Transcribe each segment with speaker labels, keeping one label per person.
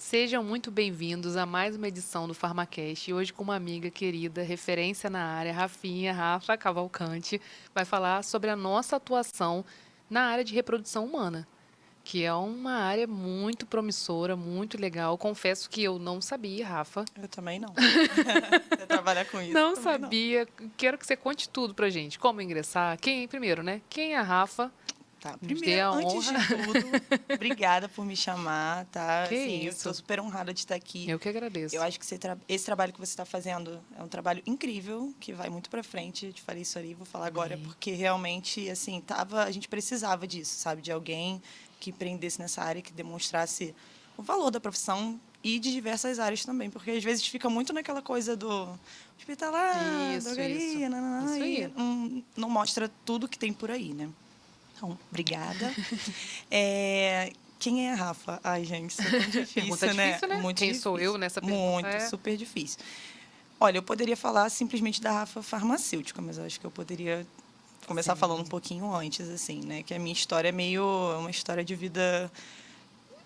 Speaker 1: Sejam muito bem-vindos a mais uma edição do Farmacast. E hoje com uma amiga querida, referência na área, Rafa Cavalcante, vai falar sobre a nossa atuação na área de reprodução humana, que é uma área muito promissora, muito legal. Confesso que eu não sabia, Rafa.
Speaker 2: Eu também não. Você trabalhar com isso,
Speaker 1: Não
Speaker 2: também não.
Speaker 1: sabia. Quero que você conte tudo pra gente. Como ingressar? Primeiro, né? Quem é a Rafa?
Speaker 2: Tá,
Speaker 1: Nos dê
Speaker 2: primeiro,
Speaker 1: a
Speaker 2: antes
Speaker 1: honra.
Speaker 2: de tudo, obrigada por me chamar, tá?
Speaker 1: Que
Speaker 2: Assim, eu tô
Speaker 1: isso.
Speaker 2: super honrada de estar aqui.
Speaker 1: Eu que
Speaker 2: Eu
Speaker 1: agradeço.
Speaker 2: acho que esse trabalho que você está fazendo é um trabalho incrível, que vai muito para frente. Eu te falei isso ali, vou falar agora,
Speaker 1: Amém.
Speaker 2: porque realmente, assim, a gente precisava disso, sabe? De alguém que empreendesse nessa área, que demonstrasse o valor da profissão e de diversas áreas também, porque às vezes fica muito naquela coisa do hospitalar,
Speaker 1: Isso.
Speaker 2: drogaria, nananã,
Speaker 1: Isso
Speaker 2: e
Speaker 1: aí.
Speaker 2: não mostra tudo que tem por aí, né? Então, obrigada. Quem é a Rafa? Ai, gente, isso é tão
Speaker 1: Pergunta
Speaker 2: difícil, né?
Speaker 1: difícil, né?
Speaker 2: Muito
Speaker 1: Quem sou eu
Speaker 2: difícil.
Speaker 1: nessa pergunta?
Speaker 2: Muito,
Speaker 1: É.
Speaker 2: super difícil. Olha, eu poderia falar simplesmente da Rafa farmacêutica, mas eu acho que eu poderia começar falando um
Speaker 1: Sim.
Speaker 2: pouquinho antes, assim, né? Que a minha história é meio uma história de vida,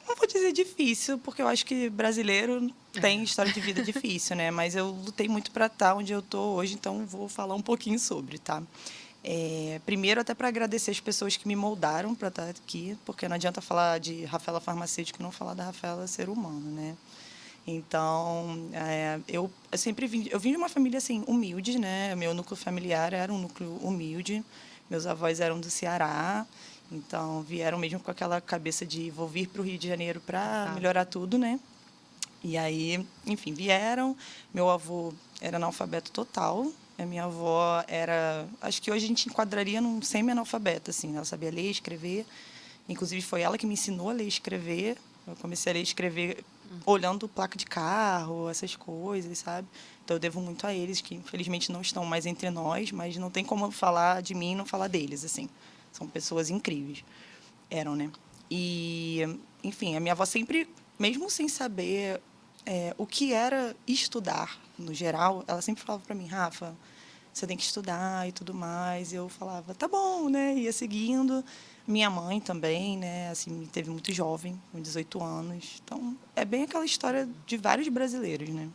Speaker 2: não vou dizer difícil, porque eu acho que brasileiro tem
Speaker 1: É.
Speaker 2: história de vida difícil, né? Mas eu lutei muito para estar onde eu estou hoje, então vou falar um pouquinho sobre, tá? Primeiro, até para agradecer as pessoas que me moldaram para estar aqui, porque não adianta falar de Rafaela farmacêutica e não falar da Rafaela ser humano, né? Então, eu sempre eu vim de uma família assim humilde, né? Meu núcleo familiar era um núcleo humilde. Meus avós eram do Ceará, então vieram mesmo com aquela cabeça de vou vir para o Rio de Janeiro para
Speaker 1: Tá.
Speaker 2: melhorar tudo, né? E aí, enfim, vieram. Meu avô era analfabeto total. A minha avó era, acho que hoje a gente enquadraria num semi-analfabeto, assim. Ela sabia ler e escrever. Inclusive foi ela que me ensinou a ler e escrever. Eu comecei a ler e escrever olhando placa de carro, essas coisas, sabe? Então eu devo muito a eles, que infelizmente não estão mais entre nós, mas não tem como falar de mim e não falar deles, assim. São pessoas incríveis. Eram, né? E, enfim, a minha avó sempre, mesmo sem saber o que era estudar, no geral, ela sempre falava para mim, Rafa, você tem que estudar e tudo mais. E eu falava, tá bom, né? Ia seguindo. Minha mãe também, né? Assim, me teve muito jovem, com 18 anos. Então, é bem aquela história de vários brasileiros, né?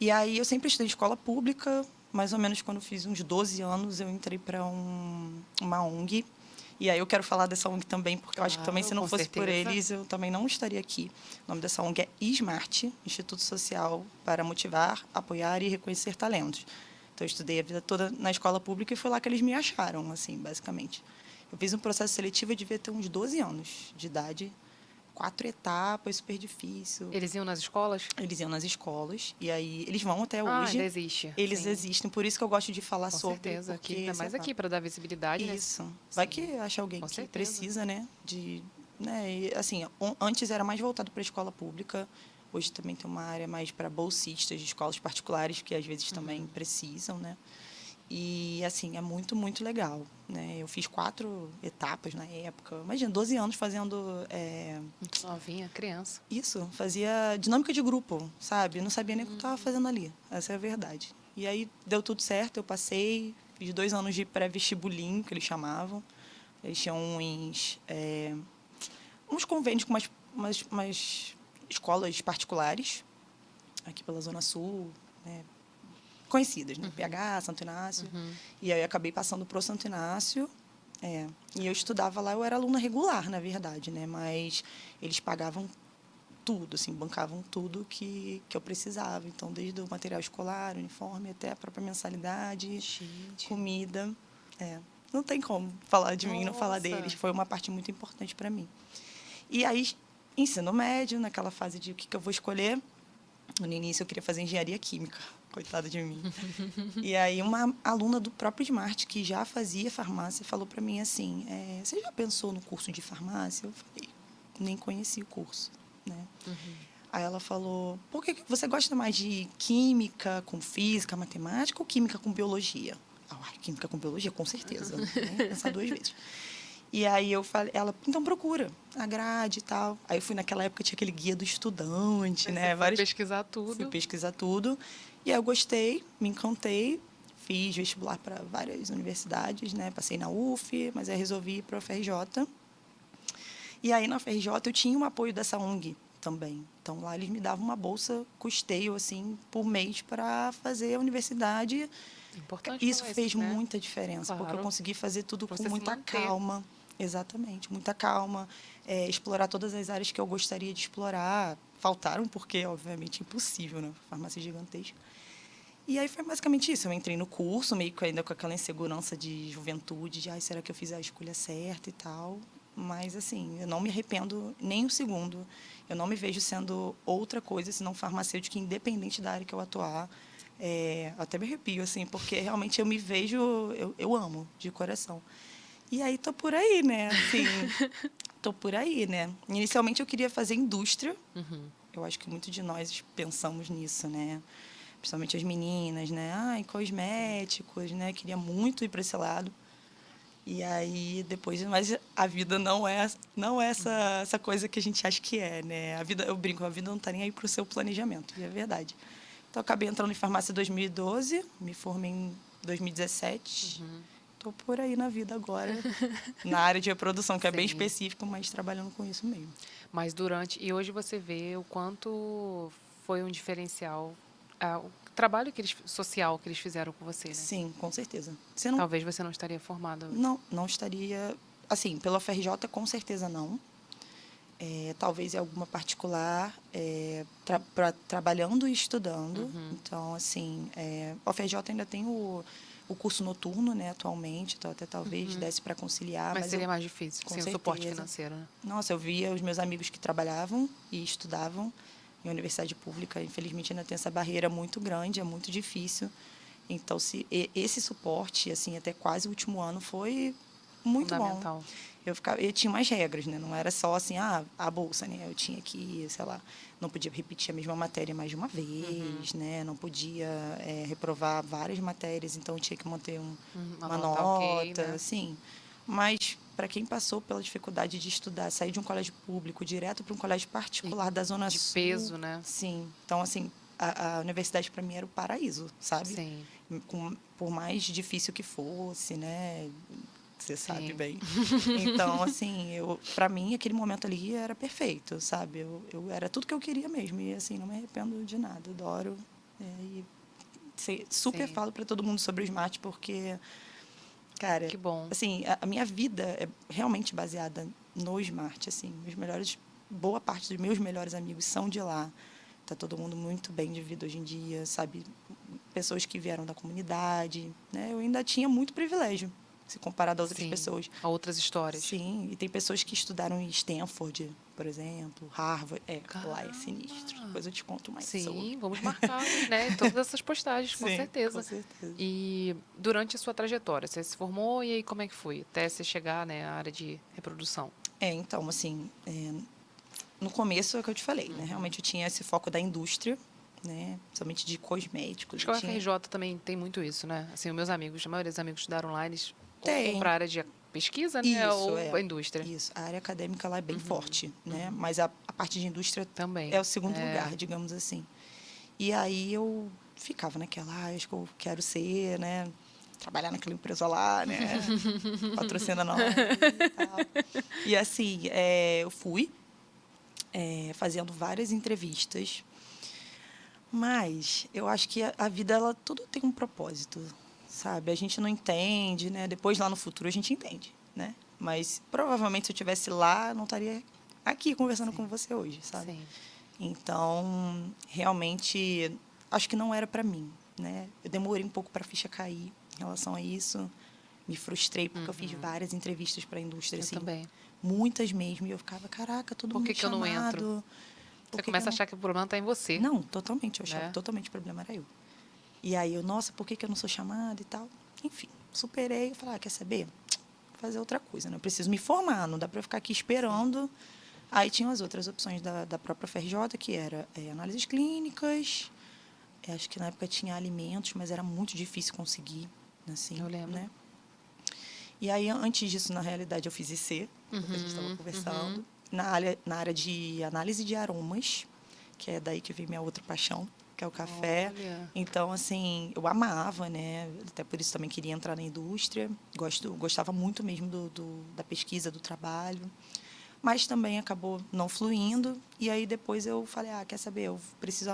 Speaker 2: E aí eu sempre estudei em escola pública, mais ou menos quando eu fiz uns 12 anos, eu entrei para uma ONG. E aí eu quero falar dessa ONG também, porque eu acho que também
Speaker 1: Claro,
Speaker 2: se não
Speaker 1: com
Speaker 2: fosse por
Speaker 1: certeza.
Speaker 2: eles, eu também não estaria aqui. O nome dessa ONG é ISMART, Instituto Social para Motivar, Apoiar e Reconhecer Talentos. Então eu estudei a vida toda na escola pública e foi lá que eles me acharam, assim, basicamente. Eu fiz um processo seletivo, eu devia ter uns 12 anos de idade, 4 etapas, super difícil.
Speaker 1: Eles iam nas escolas?
Speaker 2: Eles iam nas escolas, e aí eles vão até
Speaker 1: Ah, ainda
Speaker 2: hoje.
Speaker 1: existe.
Speaker 2: Eles
Speaker 1: Sim,
Speaker 2: existem, por isso que eu gosto de falar
Speaker 1: com
Speaker 2: sobre,
Speaker 1: certeza. Aqui,
Speaker 2: porque
Speaker 1: ainda
Speaker 2: você
Speaker 1: mais
Speaker 2: fala.
Speaker 1: aqui, para dar visibilidade, né?
Speaker 2: Isso. Vai
Speaker 1: Sim,
Speaker 2: que acha alguém
Speaker 1: com
Speaker 2: que
Speaker 1: certeza.
Speaker 2: precisa, né? E, assim, antes era mais voltado para a escola pública, hoje também tem uma área mais para bolsistas de escolas particulares, que às vezes também precisam, né? E, assim, é muito, muito legal, né? Eu fiz 4 etapas na época. Imagina, 12 anos fazendo
Speaker 1: Muito novinha, criança.
Speaker 2: isso, fazia dinâmica de grupo, sabe? Eu não sabia nem o que eu estava fazendo ali, essa é a verdade. E aí deu tudo certo, eu passei, fiz 2 anos de pré-vestibulinho, que eles chamavam. Eles tinham uns convênios com umas escolas particulares, aqui pela Zona Sul, né? Conhecidas, né? PH, Santo Inácio. E aí eu acabei passando pro Santo Inácio. E eu estudava lá, eu era aluna regular, na verdade, né? Mas eles pagavam tudo, assim, bancavam tudo que eu precisava. Então, desde o material escolar, uniforme, até a própria mensalidade,
Speaker 1: Gente.
Speaker 2: comida. É. Não tem como falar de mim e não falar deles.
Speaker 1: Nossa.
Speaker 2: Foi uma parte muito importante para mim. E aí, ensino médio, naquela fase de o que eu vou escolher. No início, eu queria fazer engenharia química. Coitada de mim. E aí, uma aluna do próprio Smart, que já fazia farmácia, falou para mim assim, você já pensou no curso de farmácia? Eu falei, nem conheci o curso, né? Aí ela falou, por que você gosta mais de química com física, matemática ou química com biologia? Química com biologia, com certeza. Nem pensar 2 vezes. E aí eu falei, ela, então procura a grade e tal. Aí eu fui naquela época, tinha aquele guia do estudante,
Speaker 1: Aí você
Speaker 2: né?
Speaker 1: foi pesquisar
Speaker 2: Fui
Speaker 1: tudo.
Speaker 2: pesquisar tudo. E aí eu gostei, me encantei. Fiz vestibular para várias universidades, né? Passei na UF, mas aí resolvi ir para a UFRJ. E aí na UFRJ eu tinha um apoio dessa ONG também. Então, lá eles me davam uma bolsa custeio, assim, por mês para fazer a universidade.
Speaker 1: Importante
Speaker 2: Isso
Speaker 1: falar isso,
Speaker 2: fez
Speaker 1: né?
Speaker 2: muita diferença, porque eu
Speaker 1: Claro.
Speaker 2: consegui fazer tudo
Speaker 1: Pra
Speaker 2: com
Speaker 1: você se
Speaker 2: muita
Speaker 1: manter.
Speaker 2: calma. Exatamente, muita calma. Explorar todas as áreas que eu gostaria de explorar. Faltaram, porque, obviamente, é impossível, né? Farmácia gigantesca. E aí foi basicamente isso. Eu entrei no curso, meio que ainda com aquela insegurança de juventude, de, ai, será que eu fiz a escolha certa e tal? Mas, assim, eu não me arrependo nem um segundo. Eu não me vejo sendo outra coisa senão farmacêutica, independente da área que eu atuar. Até me arrepio, assim, porque realmente eu me vejo, eu amo, de coração. E aí tô por aí, né? Assim, tô por aí, né? Inicialmente eu queria fazer indústria. Eu acho que muitos de nós pensamos nisso, né? Principalmente as meninas, né? Ai, cosméticos, né? Queria muito ir para esse lado. E aí depois, mas a vida não é essa coisa que a gente acha que é, né? A vida, eu brinco, a vida não está nem aí para o seu planejamento, e é verdade. Então acabei entrando em farmácia em 2012, me formei em 2017. Estou por aí na vida agora, na área de reprodução, que é bem
Speaker 1: Sim.
Speaker 2: específico, mas trabalhando com isso mesmo.
Speaker 1: Mas e hoje você vê o quanto foi um diferencial, o trabalho social que eles fizeram com você, né?
Speaker 2: Sim, com certeza. Você não,
Speaker 1: Talvez você não estaria formada hoje.
Speaker 2: não estaria, assim, pela UFRJ com certeza não. Talvez em alguma particular, trabalhando e estudando. Então, assim, a UFRJ ainda tem o curso noturno, né, atualmente, então até talvez desse para conciliar,
Speaker 1: Mas
Speaker 2: mas eu,
Speaker 1: seria mais difícil,
Speaker 2: com
Speaker 1: sem o suporte
Speaker 2: certeza.
Speaker 1: financeiro, né?
Speaker 2: Nossa, eu via os meus amigos que trabalhavam e estudavam em universidade pública, infelizmente ainda tem essa barreira muito grande, é muito difícil. Então, esse suporte, assim, até quase o último ano foi muito bom.
Speaker 1: Fundamental.
Speaker 2: Eu tinha umas regras, né? Não era só assim, a bolsa, né? Eu tinha que, sei lá, não podia repetir a mesma matéria mais de uma vez, né? Não podia reprovar várias matérias, então eu tinha que manter
Speaker 1: Uma
Speaker 2: uma
Speaker 1: nota ok,
Speaker 2: nota,
Speaker 1: né?
Speaker 2: assim. Mas para quem passou pela dificuldade de estudar, sair de um colégio público direto para um colégio
Speaker 1: E
Speaker 2: particular da Zona
Speaker 1: de
Speaker 2: Sul,
Speaker 1: peso, né?
Speaker 2: sim. Então, assim, a universidade para mim era o paraíso, sabe?
Speaker 1: Sim,
Speaker 2: Por mais difícil que fosse, né? Você sabe
Speaker 1: sim.
Speaker 2: bem. Então, assim, para mim, aquele momento ali era perfeito, sabe? Era tudo que eu queria mesmo. E, assim, não me arrependo de nada. Adoro. E super
Speaker 1: Sim.
Speaker 2: falo para todo mundo sobre o Smart, porque, cara,
Speaker 1: Que bom.
Speaker 2: assim, a minha vida é realmente baseada no Smart, assim. Boa parte dos meus melhores amigos são de lá. Tá todo mundo muito bem de vida hoje em dia, sabe? Pessoas que vieram da comunidade, né? Eu ainda tinha muito privilégio, se comparado a outras
Speaker 1: Sim.
Speaker 2: pessoas.
Speaker 1: A outras histórias.
Speaker 2: Sim, e tem pessoas que estudaram em Stanford, por exemplo, Harvard. Lá é sinistro.
Speaker 1: Caramba!
Speaker 2: Depois eu te conto mais sobre.
Speaker 1: Sim, vamos marcar, né? Todas essas postagens, com
Speaker 2: Sim, com
Speaker 1: certeza.
Speaker 2: certeza.
Speaker 1: E durante a sua trajetória, você se formou e aí como é que foi? Até você chegar, né, à área de reprodução.
Speaker 2: Então, assim, no começo é o que eu te falei, né? Realmente eu tinha esse foco da indústria, né? Principalmente de cosméticos.
Speaker 1: Acho
Speaker 2: Eu
Speaker 1: que a
Speaker 2: tinha.
Speaker 1: UFRJ também tem muito isso, né? Assim, os meus amigos, a maioria dos amigos que estudaram lá, eles ou vão
Speaker 2: Tem.
Speaker 1: para a área de pesquisa, né,
Speaker 2: Isso,
Speaker 1: ou a indústria.
Speaker 2: Isso. A área acadêmica lá é bem forte, né? Mas a parte de indústria é
Speaker 1: Também.
Speaker 2: o segundo lugar, digamos assim. E aí eu ficava naquela, acho que eu quero ser, né? Trabalhar naquela empresa lá, né? Patrocina nós e tal. E assim, eu fui fazendo várias entrevistas, mas eu acho que a vida, ela tudo tem um propósito, sabe? A gente não entende, né? Depois, lá no futuro, a gente entende, né? Mas provavelmente se eu estivesse lá, não estaria aqui conversando com
Speaker 1: Sim.
Speaker 2: você hoje, sabe?
Speaker 1: Sim.
Speaker 2: Então, realmente, acho que não era para mim, né? Eu demorei um pouco para a ficha cair em relação a isso. Me frustrei porque eu fiz várias entrevistas para a indústria,
Speaker 1: Eu
Speaker 2: assim,
Speaker 1: também.
Speaker 2: muitas mesmo. E eu ficava, caraca, todo
Speaker 1: Por
Speaker 2: mundo
Speaker 1: que que eu não entro?
Speaker 2: chamado. Por
Speaker 1: Você
Speaker 2: que que eu
Speaker 1: começa a
Speaker 2: não.
Speaker 1: achar que o problema está em você,
Speaker 2: Não, totalmente. Eu achava que
Speaker 1: né?
Speaker 2: totalmente o problema era eu. E aí eu, nossa, por que que eu não sou chamada e tal? Enfim, superei. Eu falei, quer saber? Vou fazer outra coisa, né? Eu preciso me formar, não dá para eu ficar aqui esperando. Aí tinham as outras opções da própria FRJ, que era análises clínicas. Acho que na época tinha alimentos, mas era muito difícil conseguir, assim,
Speaker 1: Eu lembro.
Speaker 2: né? E aí, antes disso, na realidade, eu fiz IC, porque a gente estava conversando, na área de análise de aromas, que é daí que vem minha outra paixão, que é o café.
Speaker 1: Olha.
Speaker 2: Então, assim, eu amava, né? Até por isso também queria entrar na indústria. Gostava muito mesmo da pesquisa, do trabalho. mas também acabou não fluindo. E aí depois eu falei, quer saber, eu preciso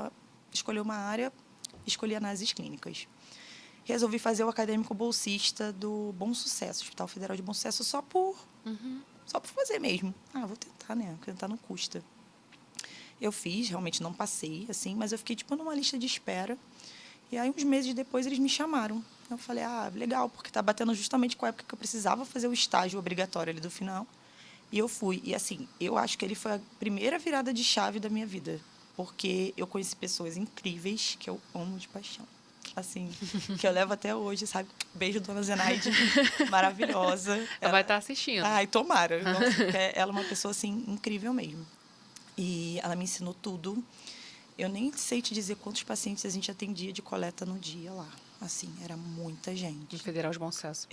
Speaker 2: escolher uma área, escolhi análises clínicas. Resolvi fazer o acadêmico bolsista do Bom Sucesso, Hospital Federal de Bom Sucesso, só por fazer mesmo. Vou tentar, né? Tentar não custa. Eu fiz, realmente não passei, assim, mas eu fiquei, tipo, numa lista de espera. E aí, uns meses depois, eles me chamaram. Eu falei, legal, porque tá batendo justamente com a época que eu precisava fazer o estágio obrigatório ali do final. E eu fui. E, assim, eu acho que ele foi a primeira virada de chave da minha vida. Porque eu conheci pessoas incríveis que eu amo de paixão. Assim, que eu levo até hoje, sabe? Beijo, dona Zenaide, maravilhosa.
Speaker 1: Ela vai estar assistindo.
Speaker 2: Ai, tomara. Nossa, porque ela é uma pessoa, assim, incrível mesmo. E ela me ensinou tudo. Eu nem sei te dizer quantos pacientes a gente atendia de coleta no dia lá. Assim, era muita gente.
Speaker 1: No Federal de Bom Sucesso.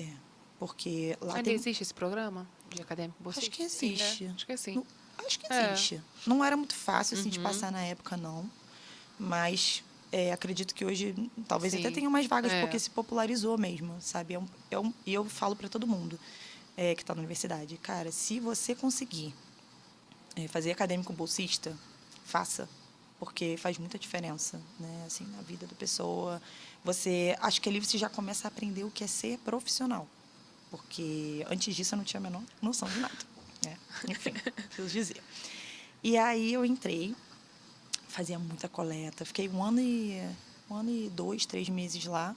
Speaker 2: Porque lá
Speaker 1: Ainda existe esse programa de acadêmico bolsista?
Speaker 2: Acho que existe.
Speaker 1: Sim, né? Acho que sim.
Speaker 2: Acho que existe. Não era muito fácil, assim, de passar na época, não. Mas acredito que hoje talvez até tenham mais vagas, porque se popularizou mesmo, sabe? E eu falo para todo mundo que está na universidade, cara, se você conseguir fazer acadêmico bolsista, faça, porque faz muita diferença, né? Assim, na vida da pessoa. Acho que ali você já começa a aprender o que é ser profissional, porque antes disso eu não tinha a menor noção de nada, né? Enfim, preciso dizer. E aí eu entrei, fazia muita coleta, fiquei um ano e 2, 3 meses lá.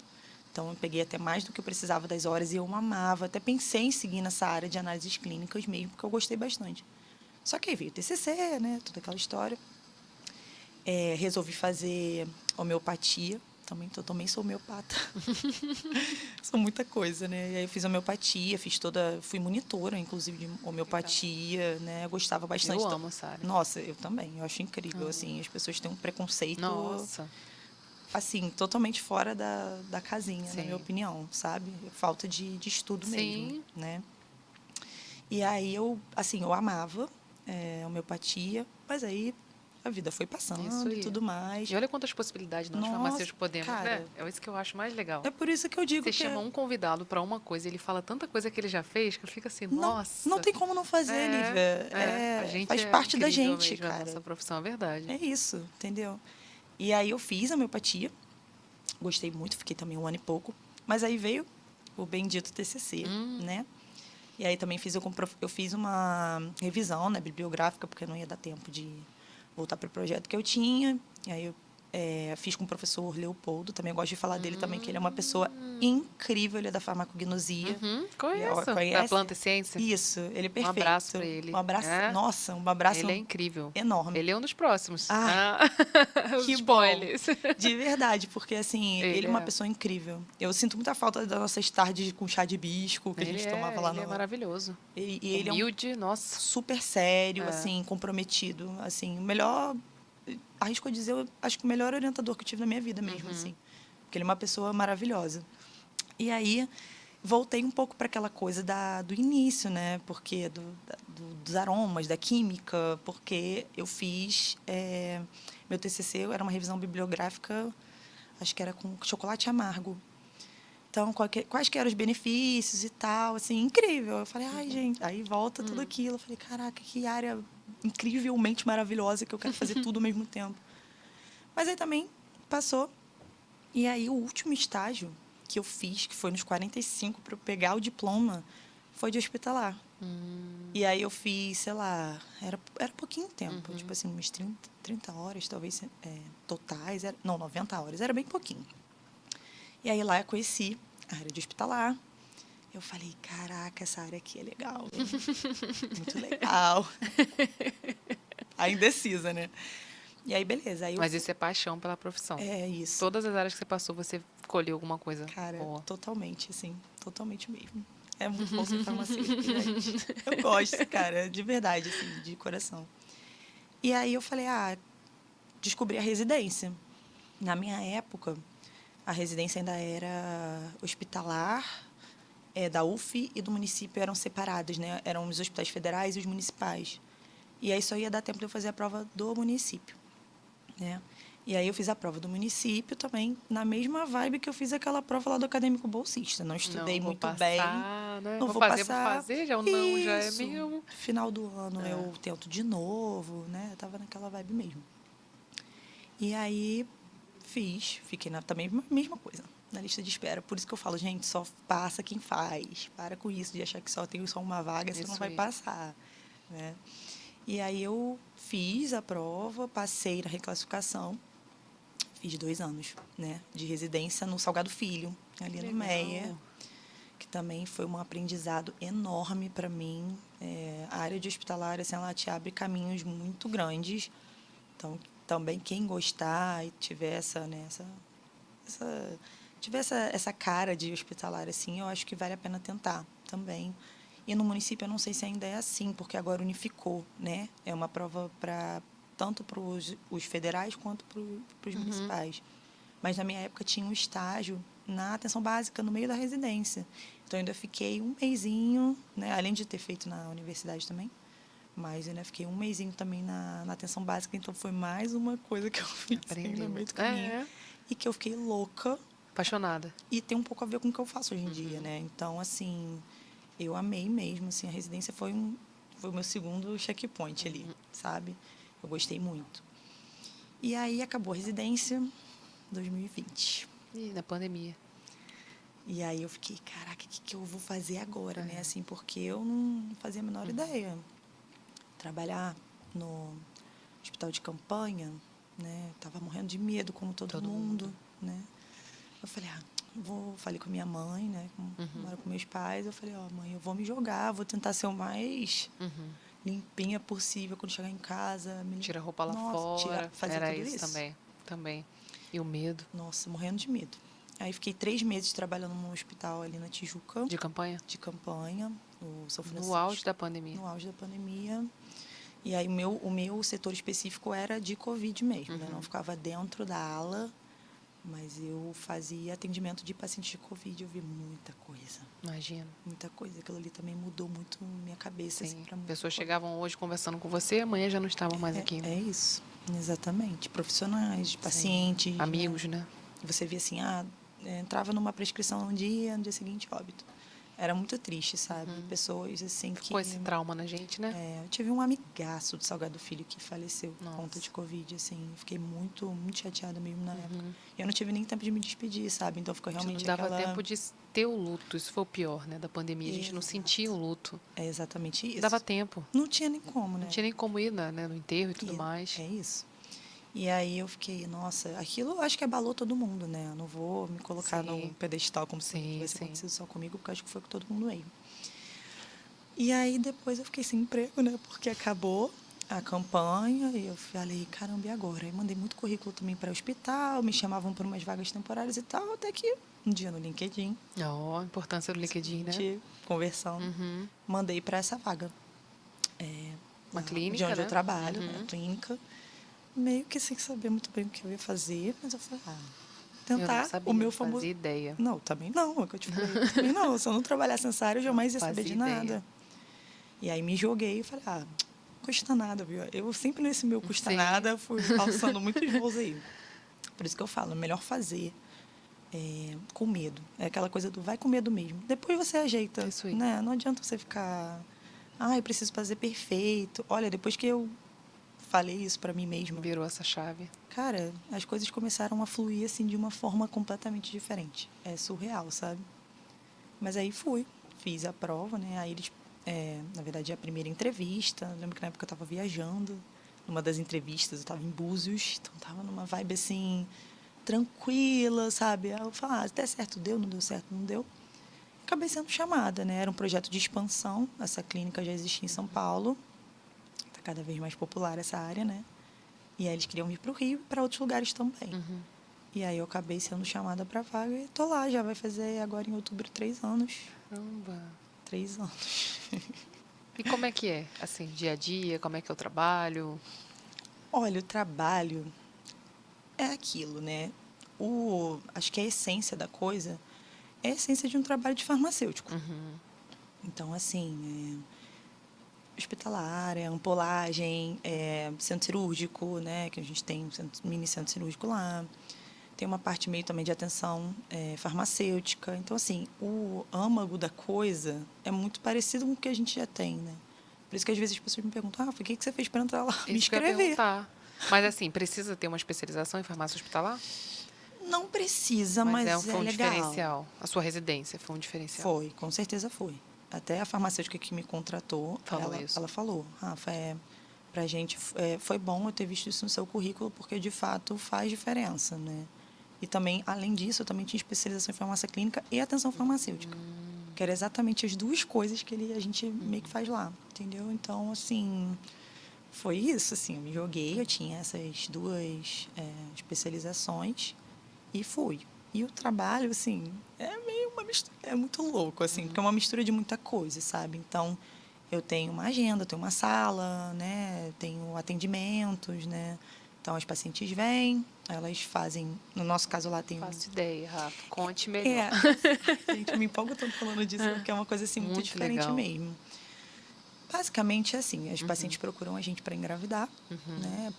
Speaker 2: Então, eu peguei até mais do que eu precisava das horas e eu amava. Até pensei em seguir nessa área de análises clínicas mesmo, porque eu gostei bastante. Só que aí veio o TCC, né? Toda aquela história. Resolvi fazer homeopatia. Também sou homeopata. Sou muita coisa, né? E aí eu fiz homeopatia, fui monitora, inclusive, de homeopatia, né? Eu gostava bastante.
Speaker 1: Eu amo essa área.
Speaker 2: Nossa, eu também. Eu acho incrível, assim. As pessoas têm um preconceito...
Speaker 1: Nossa.
Speaker 2: Assim, totalmente fora da casinha, na minha opinião, sabe? Falta de estudo mesmo, né? E aí eu amava homeopatia, mas aí a vida foi passando e tudo mais.
Speaker 1: E olha quantas possibilidades nós farmacêuticos podemos,
Speaker 2: cara,
Speaker 1: né? É isso que eu acho mais legal.
Speaker 2: É por isso que eu digo
Speaker 1: Você chama um convidado para uma coisa, ele fala tanta coisa que ele já fez, que eu fico assim, nossa.
Speaker 2: Não tem como não fazer, Lívia.
Speaker 1: A gente
Speaker 2: faz parte da gente,
Speaker 1: mesmo,
Speaker 2: cara.
Speaker 1: A nossa profissão é verdade.
Speaker 2: É isso, entendeu? E aí eu fiz a homeopatia, gostei muito, fiquei também 1 ano e pouco, mas aí veio o bendito TCC, né? E aí também eu fiz uma revisão, né, bibliográfica, porque não ia dar tempo de voltar para o projeto que eu tinha. E aí eu fiz com o professor Leopoldo, também eu gosto de falar dele também, que ele é uma pessoa incrível, ele é da farmacognosia.
Speaker 1: Conhece? Da planta e ciência?
Speaker 2: Isso, ele é perfeito.
Speaker 1: Um abraço para ele.
Speaker 2: Um abraço, nossa, um abraço
Speaker 1: ele é incrível.
Speaker 2: Enorme.
Speaker 1: Ele é um dos próximos.
Speaker 2: Que
Speaker 1: spoilers.
Speaker 2: Bom. De verdade, porque assim, ele é uma pessoa incrível. Eu sinto muita falta das nossas tardes com chá de hibisco que a gente tomava lá no...
Speaker 1: Ele é maravilhoso.
Speaker 2: E ele
Speaker 1: humilde, nossa.
Speaker 2: Super sério, assim, comprometido, assim, o melhor, arrisco a dizer, eu acho que o melhor orientador que eu tive na minha vida mesmo, assim, porque ele é uma pessoa maravilhosa. E aí voltei um pouco para aquela coisa do início, né? Porque dos aromas, da química, porque eu fiz meu TCC era uma revisão bibliográfica, acho que era com chocolate amargo. Então, quais que eram os benefícios e tal, assim, incrível. Eu falei, gente, aí volta tudo aquilo. Eu falei, caraca, que área incrivelmente maravilhosa que eu quero fazer tudo ao mesmo tempo. Mas aí também passou. E aí o último estágio que eu fiz, que foi nos 45 para eu pegar o diploma, foi de hospitalar. E aí eu fiz, sei lá, era pouquinho tempo, tipo assim, umas 30 horas, talvez, totais. 90 horas, era bem pouquinho. E aí lá eu conheci a área de hospitalar. Eu falei, caraca, essa área aqui é legal. Muito legal. Aí indecisa, né? E aí, beleza.
Speaker 1: Mas isso é paixão pela profissão.
Speaker 2: É isso.
Speaker 1: Todas as áreas que você passou, você colheu alguma coisa
Speaker 2: Cara,
Speaker 1: boa.
Speaker 2: totalmente, assim. Totalmente mesmo. É muito bom ser farmacêutico, gente. Eu gosto, cara, de verdade, assim, de coração. E aí eu falei, descobri a residência. Na minha época, a residência ainda era hospitalar, da UF e do município eram separadas, né? Eram os hospitais federais e os municipais. E aí só ia dar tempo de eu fazer a prova do município, né? E aí eu fiz a prova do município também, na mesma vibe que eu fiz aquela prova lá do acadêmico bolsista. Não
Speaker 1: Não,
Speaker 2: estudei
Speaker 1: vou
Speaker 2: muito bem,
Speaker 1: passar, né?
Speaker 2: não
Speaker 1: Vou
Speaker 2: vou
Speaker 1: fazer por
Speaker 2: passar.
Speaker 1: fazer, já o não já é
Speaker 2: Isso.
Speaker 1: meu.
Speaker 2: Final do ano
Speaker 1: É.
Speaker 2: eu tento de novo, né? Eu tava naquela vibe mesmo. E aí fiquei também mesma coisa, na lista de espera. Por isso que eu falo, gente, só passa quem faz. Para com isso de achar que só tem só uma vaga, você não
Speaker 1: Isso
Speaker 2: vai
Speaker 1: aí.
Speaker 2: passar, né? E aí eu fiz a prova, passei na reclassificação, fiz 2 anos, né, de residência no Salgado Filho, ali no Meia,
Speaker 1: Legal.
Speaker 2: que também foi um aprendizado enorme para mim. A área de hospitalar, assim, ela te abre caminhos muito grandes. Então, também quem gostar e tiver essa cara de hospitalar, assim, eu acho que vale a pena tentar também. E no município eu não sei se ainda é assim, porque agora unificou, né? É uma prova para tanto para os federais quanto para os municipais. Mas na minha época tinha um estágio na atenção básica no meio da residência. Então eu ainda fiquei um mesinho, né? Além de ter feito na universidade também, mas eu ainda fiquei um mesinho também na atenção básica, então foi mais uma coisa que eu fiz assim, no
Speaker 1: Aprendeu.
Speaker 2: meio do caminho.
Speaker 1: É.
Speaker 2: E que eu fiquei louca
Speaker 1: Apaixonada.
Speaker 2: e tem um pouco a ver com o que eu faço hoje em dia, né? Então, assim, eu amei mesmo, assim, a residência foi o meu segundo checkpoint ali, sabe? Eu gostei muito. E aí acabou a residência, 2020.
Speaker 1: E na pandemia.
Speaker 2: E aí eu fiquei, caraca, o que eu vou fazer agora, né? Assim, porque eu não fazia a menor ideia. Trabalhar no hospital de campanha, né? Tava morrendo de medo, como todo mundo, né? Eu falei, falei com a minha mãe, né? Moro com meus pais. Eu falei, mãe, eu vou me jogar, vou tentar ser o mais limpinha possível quando chegar em casa.
Speaker 1: Tira a roupa lá
Speaker 2: Nossa,
Speaker 1: fora.
Speaker 2: fazer
Speaker 1: Era
Speaker 2: tudo
Speaker 1: isso
Speaker 2: isso.
Speaker 1: também. E o medo
Speaker 2: Nossa, morrendo de medo. Aí fiquei 3 meses trabalhando num hospital ali na Tijuca,
Speaker 1: de campanha?
Speaker 2: de campanha, o São
Speaker 1: No
Speaker 2: Francisco.
Speaker 1: auge da pandemia.
Speaker 2: No auge da pandemia. E aí o meu setor específico era de Covid mesmo, né? Não ficava dentro da ala, mas eu fazia atendimento de pacientes de Covid. Eu vi muita coisa.
Speaker 1: Imagina.
Speaker 2: Muita coisa. Aquilo ali também mudou muito minha cabeça.
Speaker 1: Sim.
Speaker 2: Assim,
Speaker 1: Pessoas chegavam hoje conversando com você, amanhã já não estavam mais aqui, né?
Speaker 2: É isso, exatamente. Profissionais, pacientes,
Speaker 1: amigos, né?
Speaker 2: Você via assim, entrava numa prescrição um dia, no dia seguinte, óbito. Era muito triste, sabe? Pessoas assim que...
Speaker 1: Ficou esse trauma na gente, né?
Speaker 2: eu tive um amigaço do Salgado Filho que faleceu por
Speaker 1: Nossa.
Speaker 2: conta de Covid, assim. Fiquei muito, muito chateada mesmo na época. Eu não tive nem tempo de me despedir, sabe? Então ficou realmente
Speaker 1: não dava
Speaker 2: aquela...
Speaker 1: tempo de ter o luto. Isso foi o pior, né, da pandemia. A gente não
Speaker 2: Exato.
Speaker 1: sentia o luto.
Speaker 2: É exatamente isso.
Speaker 1: Não dava tempo.
Speaker 2: Não tinha nem como, né?
Speaker 1: Não tinha nem como ir né, no enterro e tudo mais.
Speaker 2: É isso. E aí eu fiquei, nossa, aquilo eu acho que abalou todo mundo, né? Eu não vou me colocar num pedestal como se tivesse acontecido só comigo, porque eu acho que foi com todo mundo mesmo. E aí depois eu fiquei sem emprego, né? Porque acabou a campanha e eu falei, caramba, e agora? Aí mandei muito currículo também para o hospital, me chamavam por umas vagas temporárias e tal, até que um dia no LinkedIn.
Speaker 1: A importância do LinkedIn, né?
Speaker 2: Conversando, mandei para essa vaga.
Speaker 1: Uma clínica,
Speaker 2: de onde
Speaker 1: né?
Speaker 2: eu trabalho, né? Clínica. Meio que sem saber muito bem o que eu ia fazer, mas eu falei, tentar
Speaker 1: eu não sabia,
Speaker 2: o meu
Speaker 1: não
Speaker 2: famoso...
Speaker 1: fazia ideia.
Speaker 2: Não, também não, é o que eu te falei. Também não, se eu não trabalhasse nessa área, eu jamais ia saber de nada. E aí me joguei e falei, custa nada, viu? Eu sempre nesse meu custa nada fui alçando muitos voos aí. Por isso que eu falo, é melhor fazer com medo. É aquela coisa do vai com medo mesmo. Depois você ajeita,
Speaker 1: Isso aí.
Speaker 2: né? Não adianta você ficar, eu preciso fazer perfeito. Olha, depois que eu falei isso para mim mesma.
Speaker 1: Virou essa chave.
Speaker 2: Cara, as coisas começaram a fluir assim de uma forma completamente diferente. É surreal, sabe? Mas aí fiz a prova, né? Aí eles, na verdade, a primeira entrevista. Eu lembro que na época eu estava viajando. Numa das entrevistas, eu estava em Búzios, então estava numa vibe assim tranquila, sabe? Aí eu falei, até certo deu, não deu certo, não deu. Acabei sendo chamada, né? Era um projeto de expansão. Essa clínica já existia em São Paulo. Está cada vez mais popular essa área, né? E aí eles queriam vir para o Rio e para outros lugares também. E aí eu acabei sendo chamada para a vaga e tô lá. Já vai fazer agora em outubro 3 anos.
Speaker 1: Caramba.
Speaker 2: 3 anos.
Speaker 1: E como é que é? Assim, dia a dia, como é que é o trabalho?
Speaker 2: Olha, o trabalho é aquilo, né? Acho que a essência da coisa é a essência de um trabalho de farmacêutico. Então, assim, hospitalar, ampolagem, centro cirúrgico, né? Que a gente tem um mini centro cirúrgico lá. Tem uma parte meio também de atenção farmacêutica. Então, assim, o âmago da coisa é muito parecido com o que a gente já tem, né? Por isso que às vezes as pessoas me perguntam, Rafa, o que você fez para entrar lá? Me
Speaker 1: Isso que eu ia
Speaker 2: inscrever.
Speaker 1: perguntar. Mas assim, precisa ter uma especialização em farmácia hospitalar?
Speaker 2: Não precisa,
Speaker 1: Mas
Speaker 2: mas é
Speaker 1: foi um
Speaker 2: legal.
Speaker 1: diferencial. A sua residência foi um diferencial.
Speaker 2: Foi, com certeza foi. Até a farmacêutica que me contratou,
Speaker 1: Falou isso.
Speaker 2: ela falou, Rafa, pra gente foi bom eu ter visto isso no seu currículo, porque de fato faz diferença, né? E também, além disso, eu também tinha especialização em farmácia clínica e atenção farmacêutica. Que era exatamente as duas coisas que a gente meio que faz lá, entendeu? Então, assim, foi isso, assim, eu me joguei, eu tinha essas duas especializações e fui. E o trabalho, assim, é meio uma mistura, é muito louco, assim, porque é uma mistura de muita coisa, sabe? Então, eu tenho uma agenda, eu tenho uma sala, né? Eu tenho atendimentos, né? Então, as pacientes vêm, elas fazem... No nosso caso, lá tem
Speaker 1: Faço ideia, Rafa. Conte melhor.
Speaker 2: É, gente, eu me empolgo tanto falando disso, porque é uma coisa, assim, muito diferente
Speaker 1: legal.
Speaker 2: mesmo. Basicamente, assim, as pacientes procuram a gente para engravidar, né?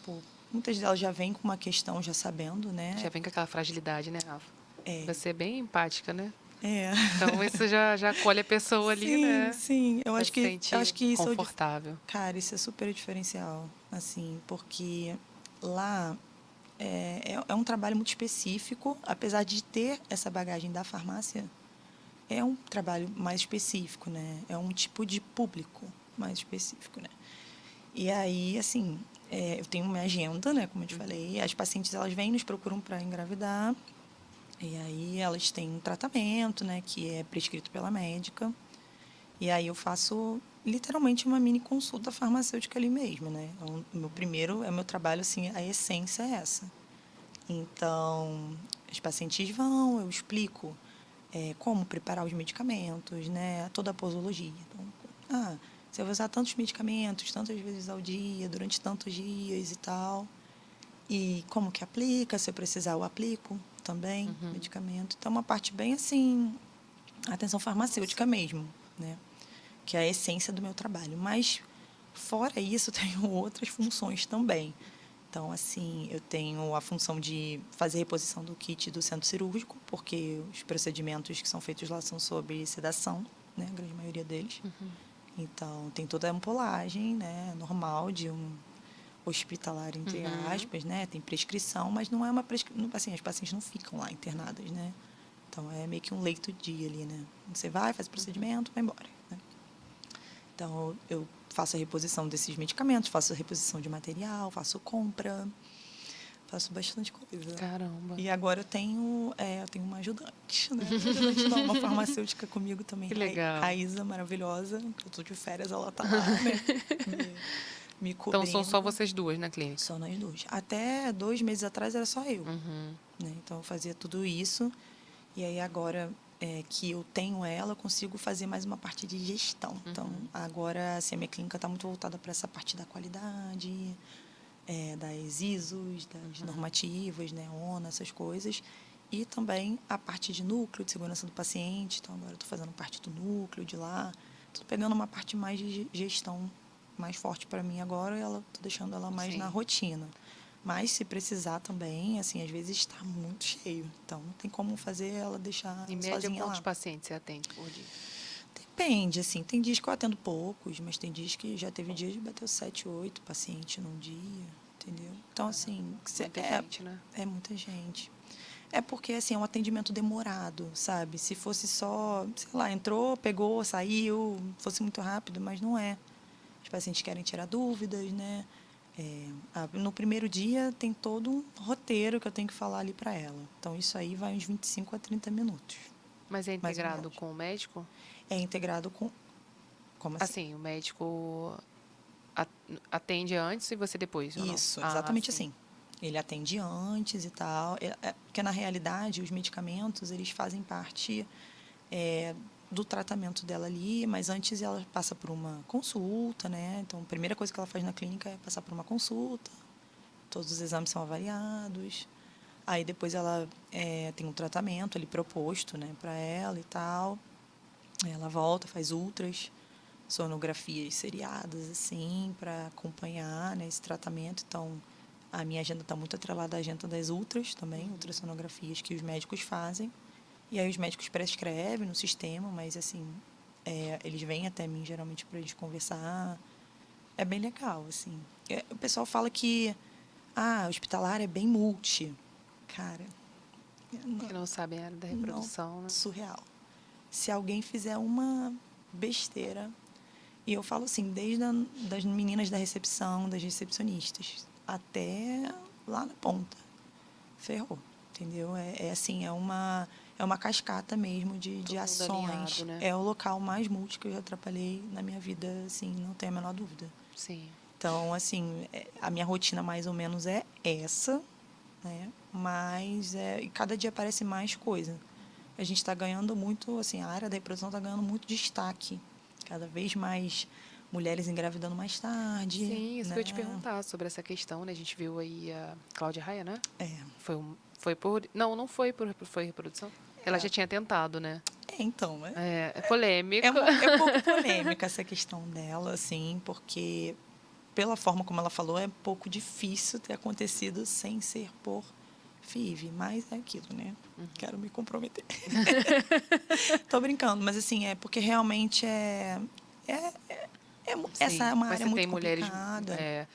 Speaker 2: Muitas delas já vêm com uma questão já sabendo, né?
Speaker 1: Já vem com aquela fragilidade, né, Rafa? Você é bem empática, né?
Speaker 2: É.
Speaker 1: Então, isso já acolhe a pessoa ali, né?
Speaker 2: Sim. Eu
Speaker 1: Já
Speaker 2: acho
Speaker 1: se sente
Speaker 2: que isso
Speaker 1: confortável.
Speaker 2: Cara, isso é super diferencial, assim, porque lá é um trabalho muito específico, apesar de ter essa bagagem da farmácia, é um trabalho mais específico, né? É um tipo de público mais específico, né? E aí, assim, eu tenho minha agenda, né? Como eu te falei, as pacientes elas vêm nos procuram para engravidar. E aí elas têm um tratamento, né, que é prescrito pela médica. E aí eu faço literalmente uma mini consulta farmacêutica ali mesmo, né? Então, meu trabalho assim, a essência é essa. Então, os pacientes vão, eu explico como preparar os medicamentos, né, toda a posologia. Então, você vai usar tantos medicamentos, tantas vezes ao dia, durante tantos dias e tal. E como que aplica, se eu precisar eu aplico também, medicamento. Então, é uma parte bem assim, atenção farmacêutica mesmo, né? Que é a essência do meu trabalho. Mas, fora isso, eu tenho outras funções também. Então, assim, eu tenho a função de fazer reposição do kit do centro cirúrgico, porque os procedimentos que são feitos lá são sobre sedação, né? A grande maioria deles. Então, tem toda a ampolagem, né? Normal de um hospitalar, entre aspas, né? Tem prescrição, mas não é uma prescrição... Assim, as pacientes não ficam lá internadas, né? Então, é meio que um leito dia ali, né? Você vai, faz o procedimento, vai embora, né? Então, eu faço a reposição desses medicamentos, faço a reposição de material, faço compra, faço bastante coisa.
Speaker 1: Caramba.
Speaker 2: E agora eu tenho uma ajudante, né? Uma farmacêutica comigo também.
Speaker 1: Que legal.
Speaker 2: A Isa, maravilhosa. Eu estou de férias, ela está lá, né? Me cobrindo.
Speaker 1: Então, são só vocês duas na clínica?
Speaker 2: Só nós duas. Até 2 meses atrás era só eu. Né? Então, eu fazia tudo isso. E aí, agora que eu tenho ela, eu consigo fazer mais uma parte de gestão. Então, agora, assim, a minha clínica está muito voltada para essa parte da qualidade, das ISOs, das normativas, né, ONA, essas coisas. E também a parte de núcleo, de segurança do paciente. Então, agora eu estou fazendo parte do núcleo, de lá. Estou pegando uma parte mais de gestão mais forte para mim agora, e estou deixando ela mais na rotina. Mas, se precisar também, assim, às vezes está muito cheio. Então, não tem como fazer ela deixar
Speaker 1: Em média,
Speaker 2: sozinha
Speaker 1: quantos
Speaker 2: lá.
Speaker 1: pacientes você atende por dia?
Speaker 2: Depende, assim. Tem dias que eu atendo poucos, mas tem dias que já teve dias de bater 7, 8 pacientes num dia, entendeu? Então, assim...
Speaker 1: Muita gente, né?
Speaker 2: É muita gente. É porque, assim, é um atendimento demorado, sabe? Se fosse só, sei lá, entrou, pegou, saiu, fosse muito rápido, mas não é. Os pacientes querem tirar dúvidas, né? No primeiro dia tem todo um roteiro que eu tenho que falar ali para ela. Então, isso aí vai uns 25 a 30 minutos.
Speaker 1: Mas é
Speaker 2: mais ou
Speaker 1: integrado
Speaker 2: menos.
Speaker 1: com o médico?
Speaker 2: É integrado com... Como assim?
Speaker 1: Assim, o médico atende antes e você depois, ou não?
Speaker 2: Isso, exatamente assim. Ele atende antes e tal. Porque, na realidade, os medicamentos, eles fazem parte do tratamento dela ali, mas antes ela passa por uma consulta, né? Então, a primeira coisa que ela faz na clínica é passar por uma consulta. Todos os exames são avaliados. Aí, depois, ela tem um tratamento ali proposto, né, para ela e tal. Ela volta, faz ultras. sonografias seriadas, assim, para acompanhar, né, esse tratamento. Então, a minha agenda está muito atrelada à agenda das ultras também, ultrassonografias que os médicos fazem. E aí os médicos prescrevem no sistema, mas, assim, eles vêm até mim, geralmente, para a gente conversar. É bem legal, assim. O pessoal fala que, hospitalar é bem multi. Cara,
Speaker 1: Que não sabem a área da
Speaker 2: não,
Speaker 1: reprodução, né?
Speaker 2: surreal. Se alguém fizer uma besteira, e eu falo assim, desde das meninas da recepção, das recepcionistas, até lá na ponta, ferrou, entendeu? Assim, é uma cascata mesmo de
Speaker 1: Todo mundo
Speaker 2: ações.
Speaker 1: alinhado, né?
Speaker 2: É o local mais multi que eu já atrapalhei na minha vida, assim, não tenho a menor dúvida.
Speaker 1: Sim.
Speaker 2: Então, assim, a minha rotina mais ou menos é essa, né? Mas e cada dia aparece mais coisa. A gente está ganhando muito, assim, a área da reprodução está ganhando muito destaque. Cada vez mais mulheres engravidando mais tarde,
Speaker 1: Sim, isso que eu ia te
Speaker 2: né?
Speaker 1: perguntar sobre essa questão, né? A gente viu aí a Cláudia Raia, né?
Speaker 2: É.
Speaker 1: Foi por. Não, não foi por foi reprodução. Ela já tinha tentado, né?
Speaker 2: Então,
Speaker 1: É polêmico.
Speaker 2: é um pouco polêmica essa questão dela, assim, porque pela forma como ela falou, é um pouco difícil ter acontecido sem ser por FIV, mas é aquilo, né? Quero me comprometer. Tô brincando, mas assim, é porque realmente essa
Speaker 1: Sim,
Speaker 2: é uma
Speaker 1: mas
Speaker 2: área
Speaker 1: você tem
Speaker 2: muito
Speaker 1: mulheres
Speaker 2: complicada.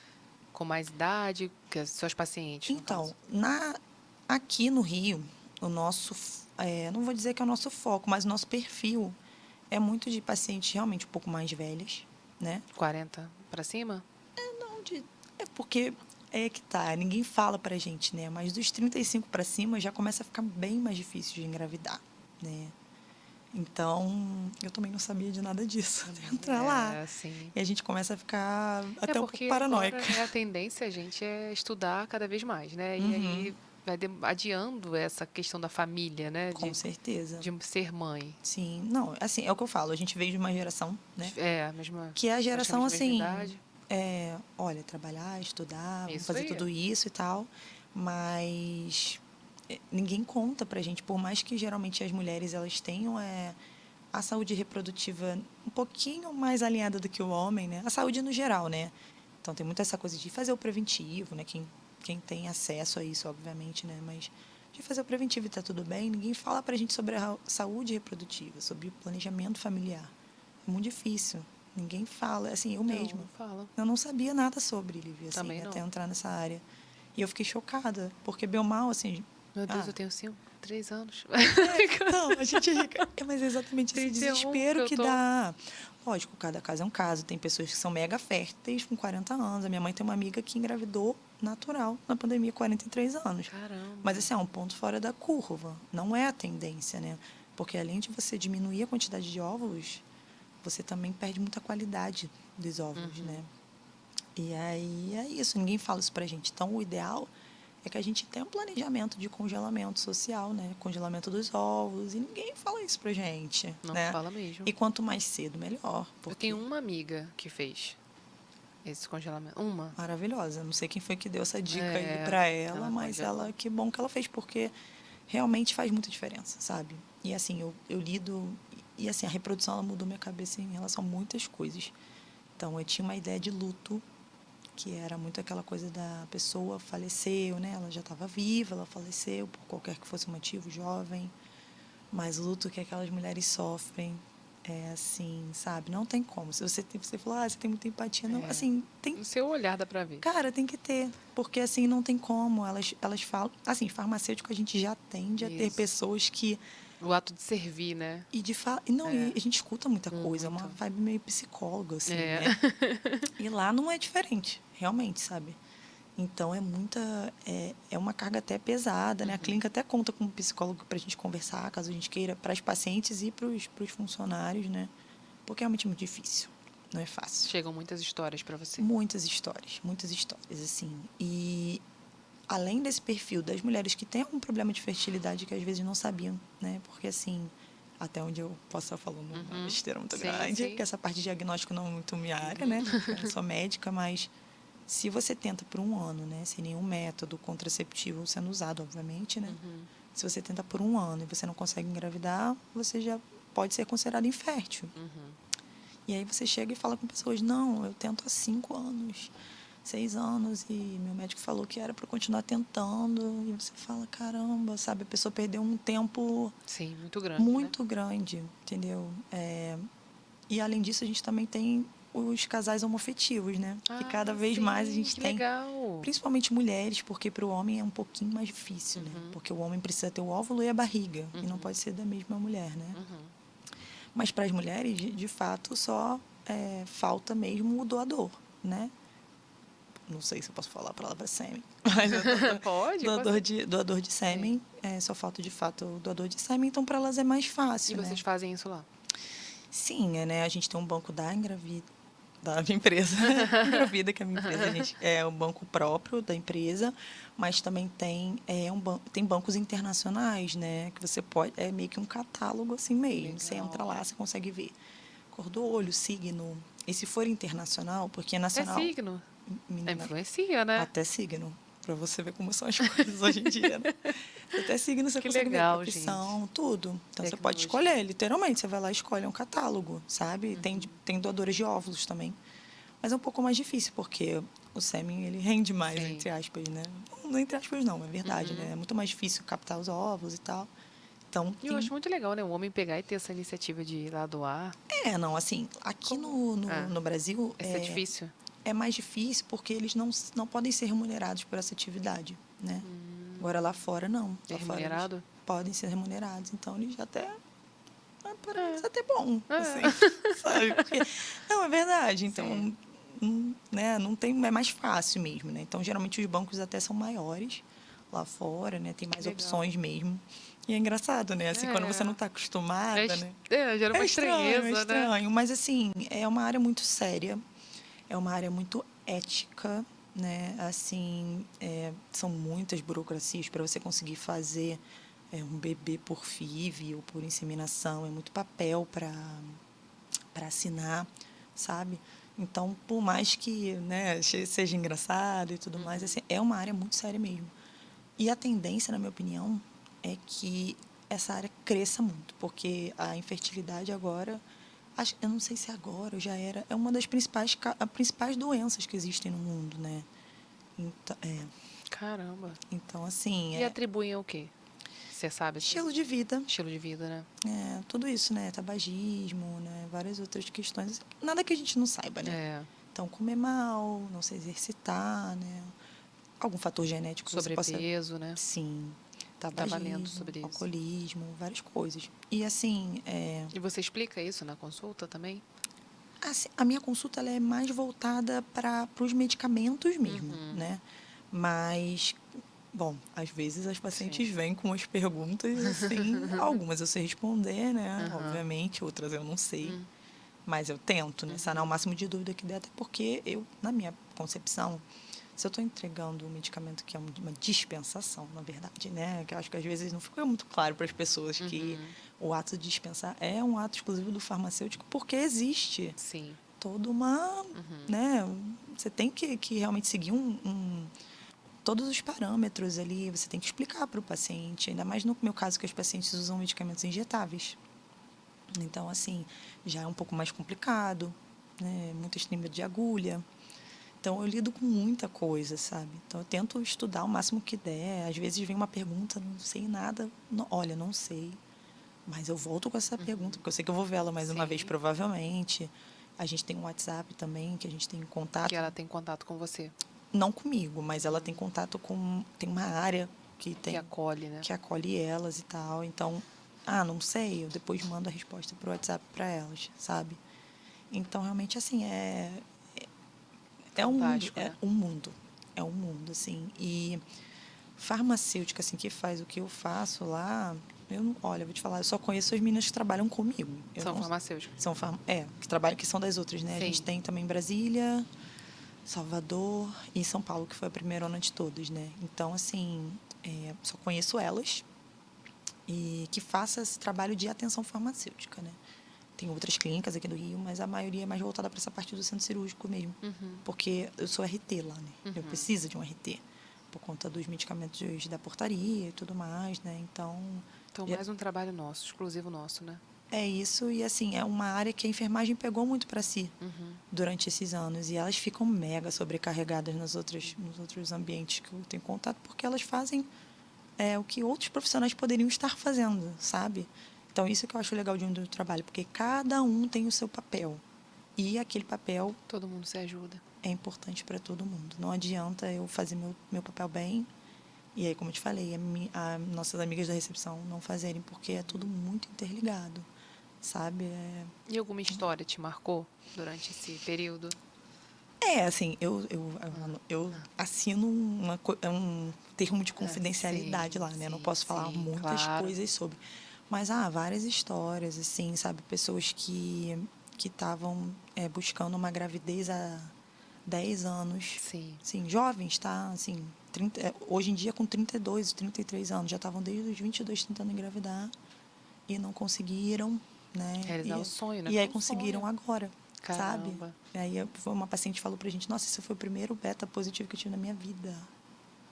Speaker 1: com mais idade, que as suas pacientes, no
Speaker 2: Então,
Speaker 1: caso.
Speaker 2: aqui no Rio, o nosso, não vou dizer que é o nosso foco, mas o nosso perfil é muito de pacientes realmente um pouco mais velhas, né?
Speaker 1: 40 para cima?
Speaker 2: Não, é porque é que tá, ninguém fala pra gente, né? Mas dos 35 para cima já começa a ficar bem mais difícil de engravidar, né? Então, eu também não sabia de nada disso até entrar lá.
Speaker 1: Sim.
Speaker 2: E a gente começa a ficar
Speaker 1: É
Speaker 2: até um pouco
Speaker 1: porque agora,
Speaker 2: paranoica.
Speaker 1: né, a tendência, gente, é estudar cada vez mais, né? E
Speaker 2: Uhum,
Speaker 1: aí vai adiando essa questão da família, né?
Speaker 2: com certeza.
Speaker 1: De ser mãe.
Speaker 2: Sim, não, assim, é o que eu falo, a gente veio de uma geração, né?
Speaker 1: É, a mesma,
Speaker 2: Que é a geração
Speaker 1: praticamente a mesma
Speaker 2: assim,
Speaker 1: idade.
Speaker 2: olha, trabalhar, estudar, vamos
Speaker 1: Isso
Speaker 2: fazer
Speaker 1: aí.
Speaker 2: tudo isso e tal, mas ninguém conta pra gente, por mais que geralmente as mulheres elas tenham a saúde reprodutiva um pouquinho mais alinhada do que o homem, né? A saúde no geral, né? Então tem muito essa coisa de fazer o preventivo, né? Quem tem acesso a isso, obviamente, né? Mas de fazer o preventivo e tá tudo bem, ninguém fala pra gente sobre a saúde reprodutiva, sobre o planejamento familiar. É muito difícil. Ninguém fala, assim, eu
Speaker 1: Não,
Speaker 2: mesma.
Speaker 1: não fala.
Speaker 2: Eu não sabia nada sobre, Lívia, assim,
Speaker 1: Também
Speaker 2: até
Speaker 1: não.
Speaker 2: entrar nessa área. E eu fiquei chocada, porque bem ou mal, assim,
Speaker 1: Meu Deus,
Speaker 2: ah,
Speaker 1: eu tenho 3 anos.
Speaker 2: então, a gente fica. Mas é exatamente esse
Speaker 1: 31 que
Speaker 2: desespero
Speaker 1: eu
Speaker 2: que
Speaker 1: tô.
Speaker 2: dá. Lógico, cada caso é um caso. Tem pessoas que são mega férteis com 40 anos. A minha mãe tem uma amiga que engravidou natural na pandemia, 43 anos. Mas,
Speaker 1: Caramba.
Speaker 2: assim, é um ponto fora da curva. Não é a tendência, né? Porque além de você diminuir a quantidade de óvulos, você também perde muita qualidade dos óvulos, né? E aí é isso, ninguém fala isso pra gente. Então, o ideal é que a gente tenha um planejamento de congelamento social, né? Congelamento dos ovos, e ninguém fala isso pra gente,
Speaker 1: Não
Speaker 2: né?
Speaker 1: fala mesmo.
Speaker 2: E quanto mais cedo, melhor,
Speaker 1: Eu
Speaker 2: porque
Speaker 1: tenho uma amiga que fez esse congelamento. Uma.
Speaker 2: maravilhosa. Não sei quem foi que deu essa dica aí
Speaker 1: É,
Speaker 2: pra ela,
Speaker 1: ela
Speaker 2: mas
Speaker 1: congelou.
Speaker 2: que bom que ela fez, porque realmente faz muita diferença, sabe? E assim, eu lido, e assim, a reprodução ela mudou minha cabeça em relação a muitas coisas. Então, eu tinha uma ideia de luto que era muito aquela coisa da pessoa faleceu, né? Ela já estava viva, ela faleceu por qualquer que fosse o motivo, jovem. Mas o luto que aquelas mulheres sofrem é assim, sabe? Não tem como. Se você falou, você tem muita empatia, não,
Speaker 1: É.
Speaker 2: assim, tem,
Speaker 1: No seu olhar dá pra ver.
Speaker 2: cara, tem que ter, porque assim não tem como. Elas falam, assim, farmacêutico a gente já tende a ter
Speaker 1: Isso.
Speaker 2: pessoas que
Speaker 1: O ato de servir, né?
Speaker 2: e de fato, não,
Speaker 1: É.
Speaker 2: e a gente escuta muita coisa, é uma
Speaker 1: Muito.
Speaker 2: vibe meio psicóloga assim,
Speaker 1: É.
Speaker 2: né? E lá não é diferente, realmente, sabe? Então é uma carga até pesada, né? A clínica até conta com um psicólogo para a gente conversar, caso a gente queira, para as pacientes e para os funcionários, né? Porque é realmente muito difícil, não é fácil.
Speaker 1: Chegam muitas histórias pra você.
Speaker 2: Muitas histórias, assim. E além desse perfil das mulheres que têm algum problema de fertilidade que às vezes não sabiam, né? Porque assim, até onde eu posso estar falando uma besteira muito
Speaker 1: Sim,
Speaker 2: grande,
Speaker 1: sim.
Speaker 2: que essa parte de diagnóstico não é muito minha área, né? Eu sou médica, mas se você tenta por um ano, né, sem nenhum método contraceptivo sendo usado, obviamente, né? Se você tenta por um ano e você não consegue engravidar, você já pode ser considerado infértil. E aí você chega e fala com pessoas, não, eu tento há 5 anos, 6 anos, e meu médico falou que era para continuar tentando. E você fala, caramba, sabe? A pessoa perdeu um tempo
Speaker 1: Sim, muito grande, né?
Speaker 2: muito grande, entendeu? E além disso, a gente também tem os casais homoafetivos, né? Que
Speaker 1: Ah,
Speaker 2: cada vez mais a
Speaker 1: sim,
Speaker 2: gente
Speaker 1: que
Speaker 2: tem,
Speaker 1: legal.
Speaker 2: principalmente mulheres, porque para o homem é um pouquinho mais difícil, né?
Speaker 1: Uhum,
Speaker 2: Porque o homem precisa ter o óvulo e a barriga, e não
Speaker 1: uhum,
Speaker 2: pode ser da mesma mulher, né?
Speaker 1: uhum.
Speaker 2: Mas para as mulheres, de fato, só falta mesmo o doador, né? Não sei se eu posso falar a palavra sêmen, mas o
Speaker 1: Pode, com
Speaker 2: doador de
Speaker 1: Sim.
Speaker 2: sêmen, só falta de fato o doador de sêmen, então para elas é mais
Speaker 1: E
Speaker 2: fácil, né?
Speaker 1: vocês fazem isso lá?
Speaker 2: Sim, né? A gente tem um banco da minha empresa, Engravida, que é a minha empresa, a gente é um banco próprio da empresa, mas também tem tem bancos internacionais, né? Que você pode, é meio que um catálogo assim mesmo. Você entra
Speaker 1: Legal.
Speaker 2: lá, você consegue ver cor do olho, signo. E se for internacional, porque é
Speaker 1: Até
Speaker 2: nacional,
Speaker 1: signo.
Speaker 2: menina,
Speaker 1: Influencia, né?
Speaker 2: até signo. Para você ver como são as coisas hoje em dia, né? Até signo você
Speaker 1: Que
Speaker 2: consegue ver,
Speaker 1: legal, gente.
Speaker 2: profissão, tudo. Então você pode
Speaker 1: Tecnologia.
Speaker 2: escolher, literalmente, você vai lá e escolhe um catálogo, sabe? Tem doadores de óvulos também. Mas é um pouco mais difícil, porque o sêmen, ele rende mais,
Speaker 1: Sim.
Speaker 2: entre aspas, né? Não entre aspas, não, é verdade, né?
Speaker 1: Uhum.
Speaker 2: É muito mais difícil captar os óvulos e tal. Então,
Speaker 1: E eu acho muito legal, né? O homem pegar e ter essa iniciativa de ir lá doar.
Speaker 2: não, assim, aqui
Speaker 1: Como? Ah,
Speaker 2: no Brasil
Speaker 1: esse é difícil?
Speaker 2: é mais difícil porque eles não podem ser remunerados por essa atividade, né? Agora lá fora, não.
Speaker 1: É
Speaker 2: Lá fora eles
Speaker 1: remunerado?
Speaker 2: podem ser remunerados. Então, eles até para eles
Speaker 1: É.
Speaker 2: é até bom,
Speaker 1: É.
Speaker 2: assim, sabe? Porque, não, é verdade.
Speaker 1: Sim.
Speaker 2: Então, né, não tem, é mais fácil mesmo, né? Então, geralmente, os bancos até são maiores lá fora, né? Tem
Speaker 1: Que
Speaker 2: mais
Speaker 1: legal.
Speaker 2: opções mesmo. E é engraçado, né? Assim, quando você não está acostumada, né?
Speaker 1: Gera uma
Speaker 2: É
Speaker 1: estranheza, né?
Speaker 2: estranho. Mas, assim, é uma área muito séria, é uma área muito ética, né? Assim, são muitas burocracias para você conseguir fazer um bebê por FIV ou por inseminação, é muito papel para assinar, sabe? Então, por mais que, né, seja engraçado e tudo mais, assim, é uma área muito séria mesmo. E a tendência, na minha opinião, é que essa área cresça muito, porque a infertilidade agora, eu não sei se agora ou já era, é uma das principais doenças que existem no mundo, né? Então,
Speaker 1: Caramba.
Speaker 2: então assim,
Speaker 1: E atribuem ao quê? Você sabe, assim?
Speaker 2: estilo de vida.
Speaker 1: Estilo de vida, né?
Speaker 2: Tudo isso, né? Tabagismo, né? Várias outras questões. Nada que a gente não saiba, né?
Speaker 1: É.
Speaker 2: Então, comer mal, não se exercitar, né? Algum fator genético que você possa...
Speaker 1: Sobrepeso, né?
Speaker 2: Sim.
Speaker 1: Tava lendo
Speaker 2: Tabagismo,
Speaker 1: sobre isso.
Speaker 2: alcoolismo, várias coisas. E, assim,
Speaker 1: E você explica isso na consulta também?
Speaker 2: a minha consulta ela é mais voltada para os medicamentos mesmo,
Speaker 1: Uhum.
Speaker 2: né? Mas, bom, às vezes as
Speaker 1: Sim.
Speaker 2: pacientes vêm com as perguntas, assim, algumas eu sei responder, né?
Speaker 1: Aham.
Speaker 2: Obviamente, outras eu não sei. Mas eu tento, né? Sanar o máximo de dúvida que der, até porque eu, na minha concepção, se eu estou entregando um medicamento que é uma dispensação, na verdade, né? Que eu acho que às vezes não fica muito claro para as pessoas que o ato de dispensar é um ato exclusivo do farmacêutico, porque existe
Speaker 1: Sim.
Speaker 2: toda uma, né? Você tem que realmente seguir todos os parâmetros ali, você tem que explicar para o paciente, ainda mais no meu caso que os pacientes usam medicamentos injetáveis. Então, assim, já é um pouco mais complicado, né? Muito estímulo de agulha. Então, eu lido com muita coisa, sabe? Então, eu tento estudar o máximo que der. Às vezes vem uma pergunta, não sei nada. Olha, não sei. Mas eu volto com essa pergunta, porque eu sei que eu vou vê-la mais uma vez,
Speaker 1: Sim.
Speaker 2: provavelmente. A gente tem um WhatsApp também, que a gente tem
Speaker 1: Que
Speaker 2: contato.
Speaker 1: ela tem contato com você.
Speaker 2: Não comigo, mas ela tem contato com... Tem uma área
Speaker 1: Que acolhe, né?
Speaker 2: que acolhe elas e tal. Então, não sei, eu depois mando a resposta pro WhatsApp para elas, sabe? Então, realmente, assim, é um mundo,
Speaker 1: Fantástico, né?
Speaker 2: é um mundo, assim. E farmacêutica, assim, que faz o que eu faço lá, olha, eu vou te falar, eu só conheço as meninas que trabalham comigo. Eu
Speaker 1: São
Speaker 2: não,
Speaker 1: farmacêuticas.
Speaker 2: são que trabalham, que são das outras, né? A gente
Speaker 1: Sim.
Speaker 2: tem também Brasília, Salvador e São Paulo, que foi a primeirona de todas, né? Então, assim, só conheço elas e que faça esse trabalho de atenção farmacêutica, né? Tem outras clínicas aqui do Rio, mas a maioria é mais voltada para essa parte do centro cirúrgico mesmo. Porque eu sou RT lá, né? Eu preciso de um RT por conta dos medicamentos da portaria e tudo mais, né? Então,
Speaker 1: Então, mais um trabalho nosso, exclusivo nosso, né?
Speaker 2: É isso, e assim, é uma área que a enfermagem pegou muito para si durante esses anos. E elas ficam mega sobrecarregadas nos outros ambientes que eu tenho contato, porque elas fazem o que outros profissionais poderiam estar fazendo, sabe? Então, isso que eu acho legal de onde eu trabalho, porque cada um tem o seu papel. E aquele papel
Speaker 1: Todo mundo se ajuda.
Speaker 2: é importante para todo mundo. Não adianta eu fazer meu papel bem e aí, como eu te falei, nossas amigas da recepção não fazerem, porque é tudo muito interligado, sabe?
Speaker 1: E alguma história te marcou durante esse período?
Speaker 2: Assim, eu assino um termo de confidencialidade
Speaker 1: Sim,
Speaker 2: lá, né? Não
Speaker 1: sim,
Speaker 2: posso falar
Speaker 1: sim,
Speaker 2: muitas
Speaker 1: claro.
Speaker 2: coisas sobre. Mas há várias histórias, assim, sabe? Pessoas que estavam buscando uma gravidez há 10 anos.
Speaker 1: Sim.
Speaker 2: Assim, jovens, tá? Assim, hoje em dia com 32, 33 anos. Já estavam desde os 22 tentando engravidar e não conseguiram, né?
Speaker 1: Realizar o sonho, né?
Speaker 2: E aí
Speaker 1: Foi um
Speaker 2: conseguiram
Speaker 1: sonho.
Speaker 2: agora, sabe?
Speaker 1: Caramba.
Speaker 2: E aí uma paciente falou pra gente, nossa, esse foi o primeiro beta positivo que eu tive na minha vida.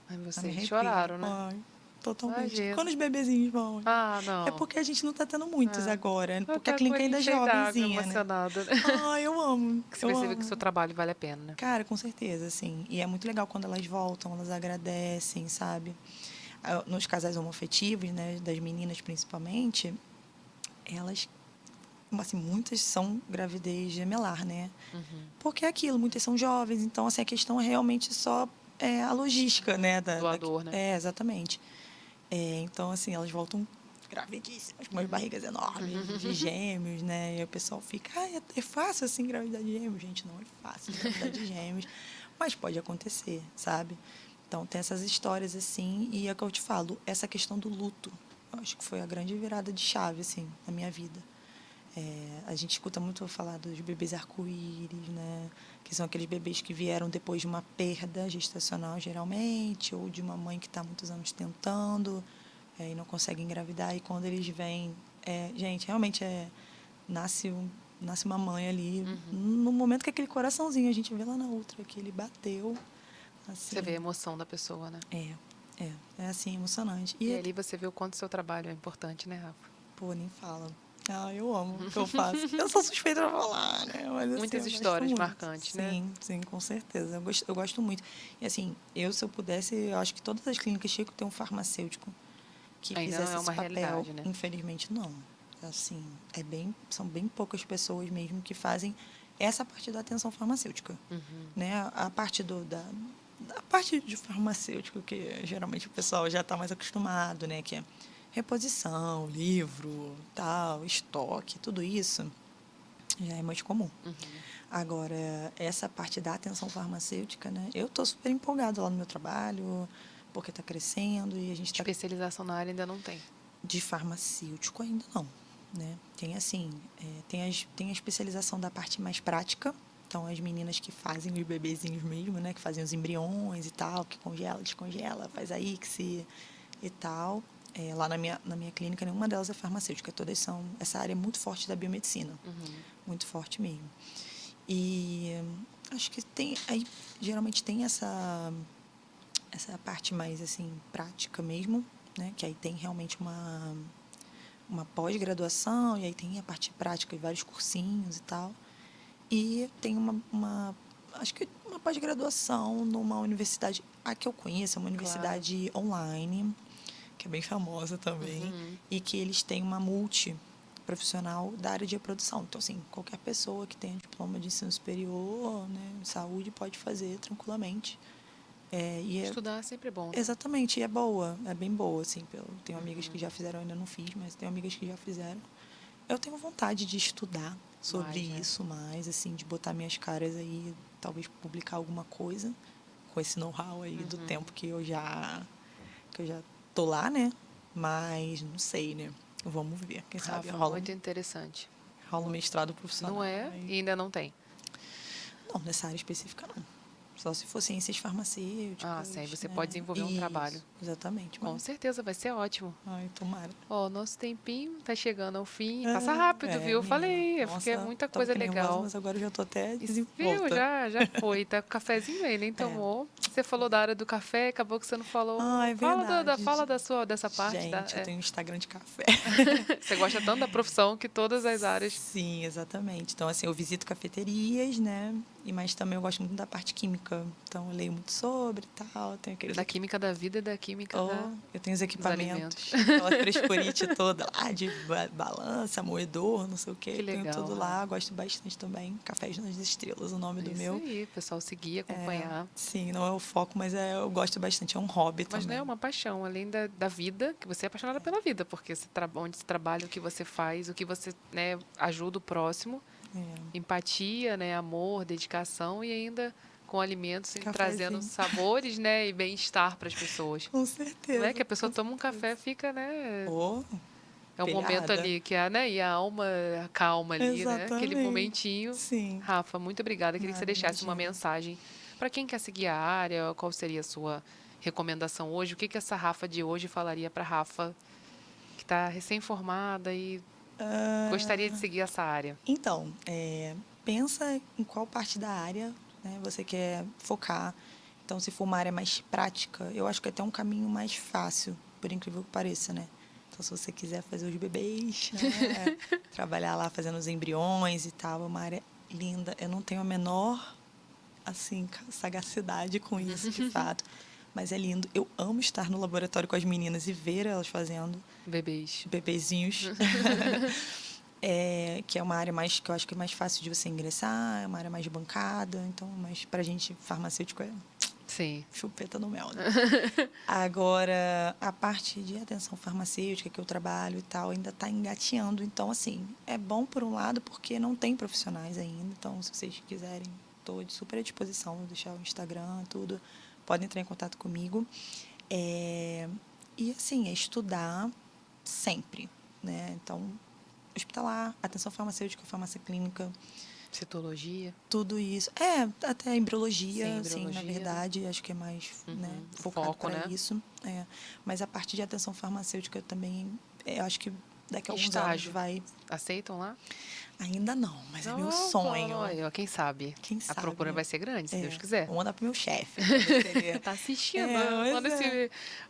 Speaker 1: Aí
Speaker 2: Eu me
Speaker 1: vocês
Speaker 2: arrepio.
Speaker 1: choraram, né?
Speaker 2: Ai, totalmente.
Speaker 1: Imagina.
Speaker 2: Quando os bebezinhos vão?
Speaker 1: Ah,
Speaker 2: É
Speaker 1: não.
Speaker 2: porque a gente não tá tendo muitos
Speaker 1: É.
Speaker 2: agora,
Speaker 1: Eu
Speaker 2: porque a
Speaker 1: até com o
Speaker 2: clínica
Speaker 1: olhinho
Speaker 2: ainda é
Speaker 1: cheio d'água,
Speaker 2: jovenzinha, né?
Speaker 1: emocionada, né?
Speaker 2: Ai, eu amo,
Speaker 1: Que você
Speaker 2: eu
Speaker 1: percebeu que o
Speaker 2: amo.
Speaker 1: seu trabalho vale a pena, né?
Speaker 2: Cara, com certeza, assim. E é muito legal quando elas voltam, elas agradecem, sabe? Nos casais homoafetivos, né, das meninas principalmente, elas, assim, muitas são gravidez gemelar, né? Porque é aquilo, muitas são jovens, então, assim, a questão é realmente só a logística, né?
Speaker 1: Doador, né?
Speaker 2: Exatamente. Então, assim, elas voltam gravidíssimas, com umas barrigas enormes, de gêmeos, né? E o pessoal fica, é fácil assim engravidar de gêmeos? Gente, não é fácil engravidar de gêmeos, mas pode acontecer, sabe? Então, tem essas histórias assim, e é o que eu te falo, essa questão do luto, eu acho que foi a grande virada de chave, assim, na minha vida. A gente escuta muito falar dos bebês arco-íris, né? Que são aqueles bebês que vieram depois de uma perda gestacional, geralmente, ou de uma mãe que está muitos anos tentando e não consegue engravidar. E quando eles vêm, gente, realmente nasce, nasce uma mãe ali. No momento que aquele coraçãozinho a gente vê lá na outra, que ele bateu,
Speaker 1: Você vê a
Speaker 2: assim,
Speaker 1: emoção da pessoa, né?
Speaker 2: é assim, emocionante.
Speaker 1: E ali você vê o quanto seu trabalho é importante, né, Rafa?
Speaker 2: Pô, nem fala. Eu amo o que eu faço. Eu sou suspeita pra falar, né? Mas assim,
Speaker 1: Muitas
Speaker 2: eu gosto
Speaker 1: histórias
Speaker 2: muito.
Speaker 1: marcantes, né?
Speaker 2: Sim, com certeza. Eu gosto muito. E assim, se eu pudesse, eu acho que todas as clínicas tinham que ter um farmacêutico que
Speaker 1: Ainda não
Speaker 2: fizesse
Speaker 1: é
Speaker 2: esse
Speaker 1: uma
Speaker 2: papel.
Speaker 1: realidade, né?
Speaker 2: Infelizmente, não. Assim, são bem poucas pessoas mesmo que fazem essa parte da atenção farmacêutica. Né? A parte da parte de farmacêutico, que geralmente o pessoal já está mais acostumado, né? Que é reposição, livro, tal, estoque, tudo isso já é mais comum. Agora, essa parte da atenção farmacêutica, né? Eu estou super empolgada lá no meu trabalho, porque está crescendo e a gente está
Speaker 1: Especialização na área ainda não tem.
Speaker 2: de farmacêutico ainda não, né? Tem assim, tem a especialização da parte mais prática, então as meninas que fazem os bebezinhos mesmo, né? Que fazem os embriões e tal, que congela, descongela, faz a ICSI e tal. Lá na minha clínica, nenhuma delas é farmacêutica, todas são essa área é muito forte da biomedicina, muito forte mesmo. E acho que tem aí geralmente tem essa parte mais assim prática mesmo, né? Que aí tem realmente uma pós-graduação, e aí tem a parte prática e vários cursinhos e tal. E tem acho que uma pós-graduação numa universidade, a que eu conheço, é uma
Speaker 1: Claro.
Speaker 2: universidade online, que é bem famosa também, e que eles têm uma multiprofissional da área de reprodução. Então, assim, qualquer pessoa que tenha diploma de ensino superior, né, em saúde, pode fazer tranquilamente.
Speaker 1: Estudar é sempre bom, né?
Speaker 2: Exatamente, e é bem boa, assim. Tenho amigas que já fizeram, eu ainda não fiz, mas tenho amigas que já fizeram. Eu tenho vontade de estudar sobre
Speaker 1: Mais, né?
Speaker 2: isso mais, assim, de botar minhas caras aí, talvez publicar alguma coisa com esse know-how aí do tempo que eu já tô lá, né? Mas não sei, né? Vamos ver, quem sabe
Speaker 1: Rafa,
Speaker 2: rola,
Speaker 1: muito interessante.
Speaker 2: rola um
Speaker 1: Muito.
Speaker 2: mestrado profissional
Speaker 1: Não é?
Speaker 2: aí.
Speaker 1: E ainda não tem.
Speaker 2: Não, nessa área específica não. Só se for ciências farmacêuticas.
Speaker 1: Ah, sim, aí você
Speaker 2: né?
Speaker 1: pode desenvolver um trabalho.
Speaker 2: Isso, exatamente.
Speaker 1: Com
Speaker 2: Mas,
Speaker 1: certeza, vai ser ótimo.
Speaker 2: ai, tomara.
Speaker 1: Ó, nosso tempinho tá chegando ao fim. Passa rápido, viu? Eu
Speaker 2: Menina.
Speaker 1: falei, é porque é
Speaker 2: Nossa,
Speaker 1: muita
Speaker 2: tava
Speaker 1: coisa
Speaker 2: aqui nervosa,
Speaker 1: legal.
Speaker 2: mas agora eu já tô até
Speaker 1: Viu?
Speaker 2: desenvolta.
Speaker 1: Já foi. Tá com cafezinho aí, nem tomou. Você falou da área do café, acabou que você não falou.
Speaker 2: Ah, é verdade.
Speaker 1: Fala dessa parte.
Speaker 2: Gente, eu tenho um Instagram de café.
Speaker 1: Você gosta tanto da profissão que todas as áreas.
Speaker 2: Sim, exatamente. Então, assim, eu visito cafeterias, né? Mas também eu gosto muito da parte química. Então, eu leio muito sobre e tal. Tenho aqueles
Speaker 1: Da química da vida e da química
Speaker 2: eu tenho os equipamentos,
Speaker 1: alimentos.
Speaker 2: aquela frescurite toda lá de balança, moedor, não sei o quê.
Speaker 1: Que
Speaker 2: Tenho
Speaker 1: legal,
Speaker 2: tudo lá, gosto bastante também. Cafés nas Estrelas, o nome do
Speaker 1: Isso
Speaker 2: meu.
Speaker 1: aí, o pessoal seguir, acompanhar.
Speaker 2: Sim, não é o foco, mas eu gosto bastante. É um hobby
Speaker 1: Mas
Speaker 2: também.
Speaker 1: né, é uma paixão, além da vida, que você é apaixonada pela vida, porque onde você trabalha, o que você faz, o que você né, ajuda o próximo, empatia, né, amor, dedicação e ainda com alimentos e trazendo sabores né, e bem-estar para as pessoas.
Speaker 2: Com certeza.
Speaker 1: Não é que a pessoa toma um café fica, né? É um
Speaker 2: pilhada.
Speaker 1: momento ali que e a alma calma ali,
Speaker 2: Exatamente.
Speaker 1: né? Aquele momentinho.
Speaker 2: Sim.
Speaker 1: Rafa, muito obrigada. Queria que você deixasse uma
Speaker 2: imagina.
Speaker 1: mensagem para quem quer seguir a área, qual seria a sua recomendação hoje? O que essa Rafa de hoje falaria para Rafa que está recém-formada e gostaria de seguir essa área?
Speaker 2: Então, pensa em qual parte da área né, você quer focar. Então, se for uma área mais prática, eu acho que é até um caminho mais fácil, por incrível que pareça, né? Então, se você quiser fazer os bebês, né, trabalhar lá fazendo os embriões e tal, é uma área linda. Eu não tenho a menor, assim, sagacidade com isso, de fato. Mas é lindo. Eu amo estar no laboratório com as meninas e ver elas fazendo bebezinhos. Que é uma área mais que eu acho que é mais fácil de você ingressar, é uma área mais de bancada, então, mas pra gente farmacêutico é chupeta no mel, né? Agora, a parte de atenção farmacêutica que eu trabalho e tal ainda está engateando, então assim, é bom por um lado porque não tem profissionais ainda, então se vocês quiserem, estou super à disposição, vou deixar o Instagram, tudo, podem entrar em contato comigo. E assim, é estudar sempre, né? Então, hospitalar, atenção farmacêutica, farmácia clínica,
Speaker 1: citologia,
Speaker 2: tudo isso. Até embriologia, sim, na verdade, acho que é mais focado para isso. Mas a parte de atenção farmacêutica também, eu acho que daqui a alguns anos vai...
Speaker 1: Aceitam lá?
Speaker 2: Ainda não, mas é meu sonho.
Speaker 1: Quem sabe? A procura vai ser grande, se Deus quiser.
Speaker 2: Vou mandar pro meu chefe.
Speaker 1: Tá assistindo, manda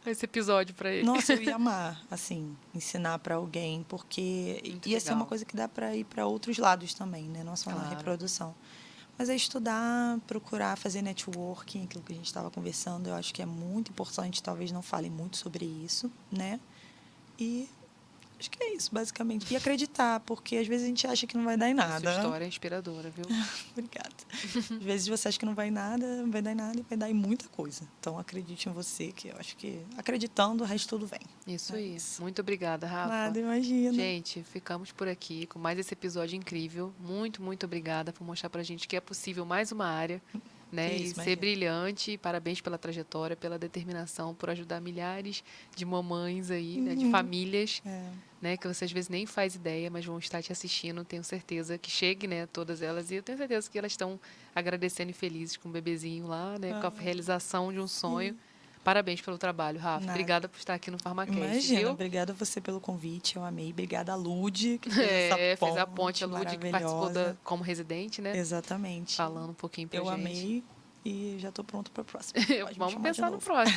Speaker 1: esse episódio para ele.
Speaker 2: Nossa, eu ia amar, assim, ensinar para alguém, porque ia ser uma coisa que dá para ir para outros lados também, né? Não só na reprodução. Mas é estudar, procurar fazer networking, aquilo que a gente estava conversando, eu acho que é muito importante, talvez não fale muito sobre isso, né? E acho que é isso, basicamente. E acreditar, porque às vezes a gente acha que não vai dar em nada.
Speaker 1: Essa história é inspiradora, viu?
Speaker 2: Obrigada. Às vezes você acha que não vai nada, não vai dar em nada e vai dar em muita coisa. Então, acredite em você, que eu acho que acreditando, o resto tudo vem.
Speaker 1: Isso aí. Muito obrigada, Rafa.
Speaker 2: Nada, imagina.
Speaker 1: Gente, ficamos por aqui com mais esse episódio incrível. Muito, muito obrigada por mostrar pra gente que é possível mais uma área, né? E ser brilhante. Parabéns pela trajetória, pela determinação, por ajudar milhares de mamães aí, né? De famílias, né? Que você às vezes nem faz ideia, mas vão estar te assistindo. Tenho certeza que chegue, né? Todas elas. E eu tenho certeza que elas estão agradecendo e felizes com o bebezinho lá, né? Com a realização de um sonho. Parabéns pelo trabalho, Rafa. Obrigada por estar aqui no Farmacast.
Speaker 2: Imagina,
Speaker 1: viu?
Speaker 2: Obrigada a você pelo convite, eu amei. Obrigada a Lud, que
Speaker 1: fez a ponte, a Lud, que participou como residente, né?
Speaker 2: Exatamente.
Speaker 1: Falando um pouquinho pra gente.
Speaker 2: Eu amei e já estou pronto para o próximo.
Speaker 1: Vamos pensar no próximo.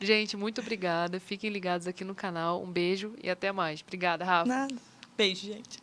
Speaker 1: Gente, muito obrigada. Fiquem ligados aqui no canal. Um beijo e até mais. Obrigada, Rafa.
Speaker 2: Nada. Beijo, gente.